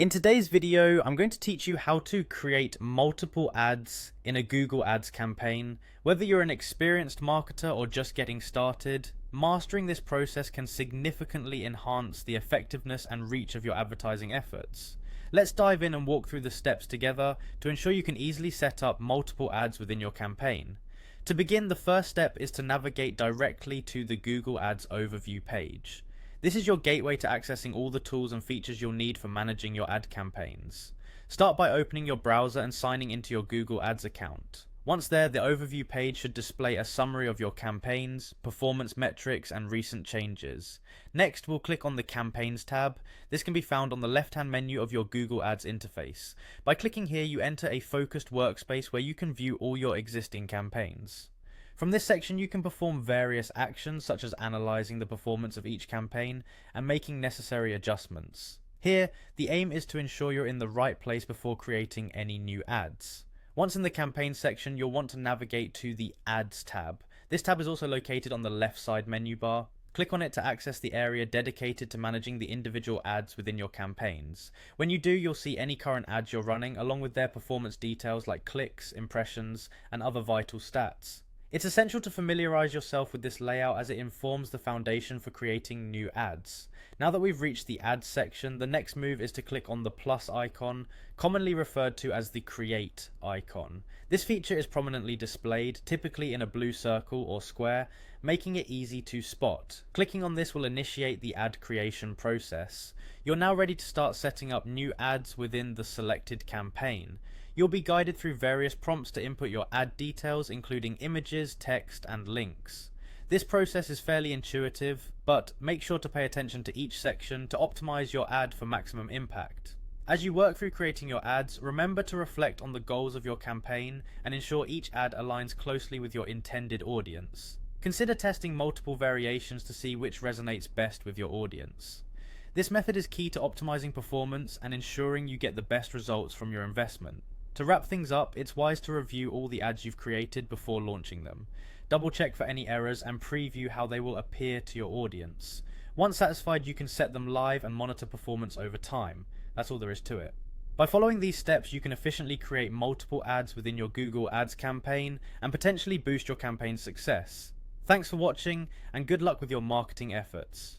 In today's video, I'm going to teach you how to create multiple ads in a Google Ads campaign. Whether you're an experienced marketer or just getting started, mastering this process can significantly enhance the effectiveness and reach of your advertising efforts. Let's dive in and walk through the steps together to ensure you can easily set up multiple ads within your campaign. To begin, the first step is to navigate directly to the Google Ads overview page. This is your gateway to accessing all the tools and features you'll need for managing your ad campaigns. Start by opening your browser and signing into your Google Ads account. Once there, the overview page should display a summary of your campaigns, performance metrics, and recent changes. Next, we'll click on the Campaigns tab. This can be found on the left-hand menu of your Google Ads interface. By clicking here, you enter a focused workspace where you can view all your existing campaigns. From this section, you can perform various actions such as analyzing the performance of each campaign and making necessary adjustments. Here, the aim is to ensure you're in the right place before creating any new ads. Once in the campaign section, you'll want to navigate to the Ads tab. This tab is also located on the left side menu bar. Click on it to access the area dedicated to managing the individual ads within your campaigns. When you do, you'll see any current ads you're running along with their performance details like clicks, impressions, and other vital stats. It's essential to familiarize yourself with this layout as it informs the foundation for creating new ads. Now that we've reached the ads section, the next move is to click on the plus icon, commonly referred to as the create icon. This feature is prominently displayed, typically in a blue circle or square, making it easy to spot. Clicking on this will initiate the ad creation process. You're now ready to start setting up new ads within the selected campaign. You'll be guided through various prompts to input your ad details, including images, text, and links. This process is fairly intuitive, but make sure to pay attention to each section to optimize your ad for maximum impact. As you work through creating your ads, remember to reflect on the goals of your campaign and ensure each ad aligns closely with your intended audience. Consider testing multiple variations to see which resonates best with your audience. This method is key to optimizing performance and ensuring you get the best results from your investment. To wrap things up, it's wise to review all the ads you've created before launching them. Double check for any errors and preview how they will appear to your audience. Once satisfied, you can set them live and monitor performance over time. That's all there is to it. By following these steps, you can efficiently create multiple ads within your Google Ads campaign and potentially boost your campaign's success. Thanks for watching, and good luck with your marketing efforts.